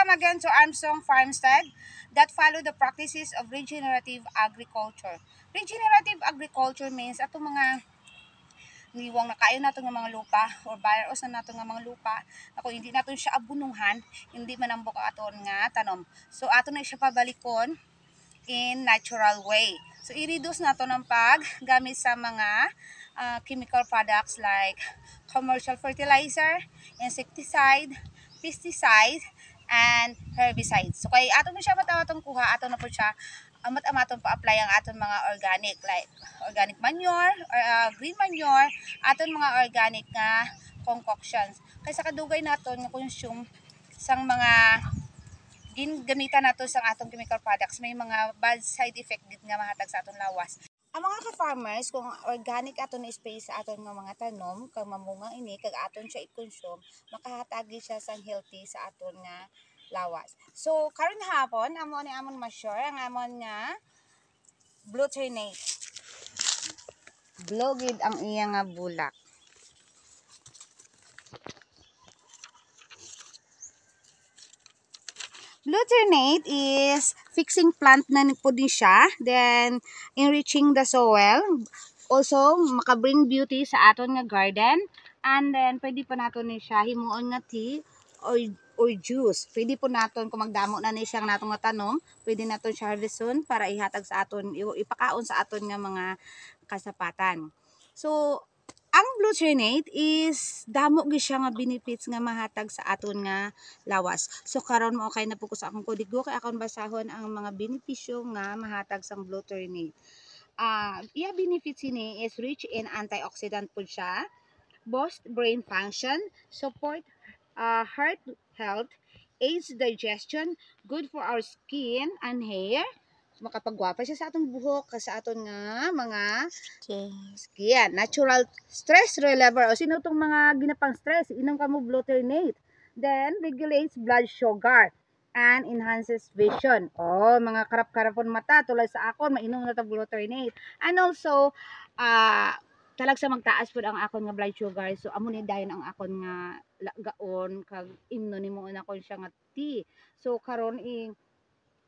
Welcome again to Armstrong Farmstead that follow the practices of regenerative agriculture. Regenerative agriculture means atong mga niwang nakayo nato nga mga lupa or buyers na nato nga mga lupa ako hindi nato siya abunuhan, hindi manambok aton nga tanom. So ato na siya pabalikon in natural way. So i-reduce nato ng paggamit sa mga chemical products like commercial fertilizer, insecticide, pesticide, and herbicide. So kay ato na siya matawatong kuha, ato na po siya amat-amaton pa-apply ang aton mga organic like organic manure or green manure, aton mga organic nga concoctions. Kay sa kadugay naton nga consume sang mga gamitan nato sa atong chemical products, may mga bad side effect gid nga mahatag sa aton lawas. Ang mga ka-farmers, kung organic aton na space sa aton nga mga tanom, kag mamunga ini, kag aton siya i-consume, makahatagi siya sang healthy sa aton nga lawas. So, karon hapon, amon ma-share ang amon nga glutinate. Blogid ang iya nga bulak. Glutinate is fixing plant na po din siya, then enriching the soil, also makabring beauty sa aton nga garden, and then pwede po naton ni siya himuon nga tea or juice. Pwede po naton kung magdamo na ni siyang natong nga tanom, pwede naton siya harveston para ihatag sa aton, ipakaon sa aton nga mga kasapatan. So ang glutinate is damo gyud siya nga benefits nga mahatag sa aton nga lawas. So karon mo okay na po ko sa akong kodigo kay akong basahon ang mga benepisyo nga mahatag sang glutinate. Iya benefits ini is rich in antioxidant po siya, boost brain function, support heart health, aids digestion, good for our skin and hair, makapagwapa siya sa atong buhok, sa aton nga mga skin, natural stress reliever. O sino tong mga ginapang stress, inom ka mo glutinate. Then regulates blood sugar and enhances vision. Oh, mga karap-karapon mata tulad sa akon, mainom na ta glutinate. And also talag sa magtaas pud ang akon nga blood sugar. So amo ni dayon ang akon nga gaon kag imno nimo na kon siya nga tea. So karon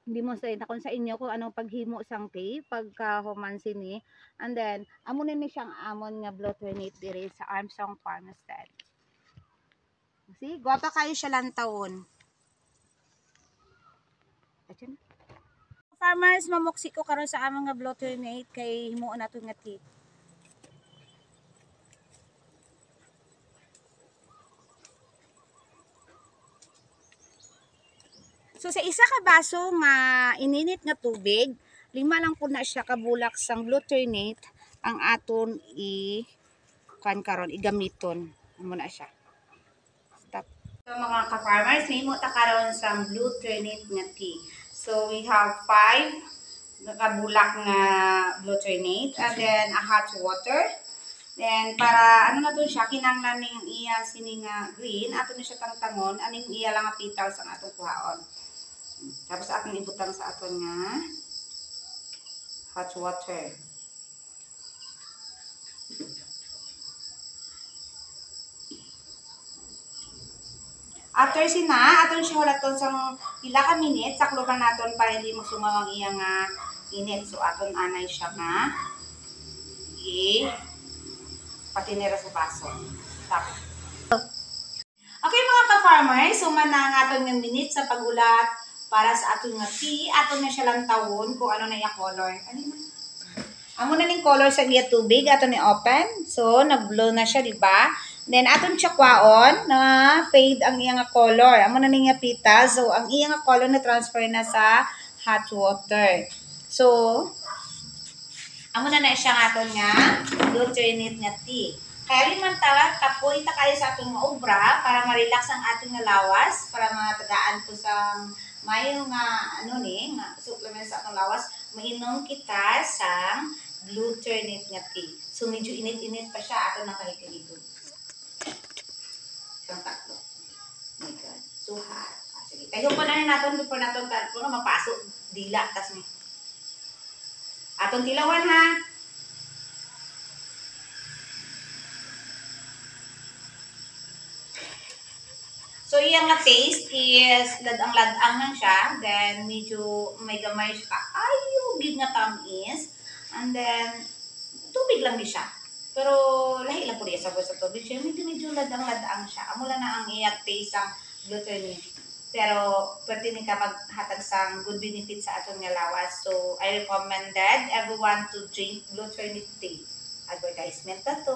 hindi mo sa kung sa inyo kung anong paghimo sang tea pagka humansin ni, and then amo ni siyang amon nga glutinate diri sa Armstrong Farmstead. See, gwapa kayo siya lang taon. Farmers, mamuksi ko karon sa among nga glutinate kay himuon nato nga tea. So sa isa ka baso nga ininit nga tubig, 5 lang po na siya kabulak sang glutinate ang aton karon igamiton. Amo na siya. Stop. So mga ka-farmers, himo ta karon sang glutinate nga tea. So we have 5 nakabulak nga glutinate and then a hot water. Then para ano na to siya, kinanglan ning iya sini nga green, ato ni siya tangtangon, aning iya lang nga petals ang atong kuhaon. Tapos ating ibutang sa aton nga hot water. After sina, aton siya hulaton sang pila ka minutes, sakloban naton para hindi magsumawang iya nga init. So aton anay siya nga patinira sa baso. Tapos. Okay mga ka-farmers, suman na ang aton nga minutes sa pagulat para sa aton nga tea. Aton na siya lang tawon kung ano na iya color. Amo na ning color sa iya tubig, aton ni open. So nag-blow na siya, di ba? Then aton siya kwaon na fade ang iya nga color. Amo na ning pita. So ang iya nga color na transfer na sa hot water. So amo na siya nga aton nga glutinate nga tea. Kaya rin man tawa, kapoy ta kayo sa aton nga obra para ma-relax ang aton nga lawas, para matagaan po sa may nga ano ni, nga supplements sa atong lawas, mainom kita sa glutinate nga tea. So medyo init-init pa siya, ato nang kahit-higod. Isang taklo. Oh my God. So hot. Sige. Tayo pa na natin before natin mapasok dila. Tas ni. Atong tilawan ha. So yung nga taste is ladang-ladang lang siya. Then, medyo may gamay siya. Ayaw, gig nga tamis. And then, tubig lang di siya. Pero, lahi lang po niya sa tubig siya. Medyo ladang-ladang siya. Amo lang na ang iyat taste ang glutamate. Pero, pwede ni kapag hatag sa good benefit sa atong nga lawas. So, I recommended everyone to drink glutamate tea. Advertisement na to.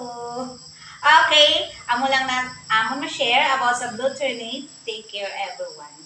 Okay, amo lang na share about sa glutamate. Take care everyone.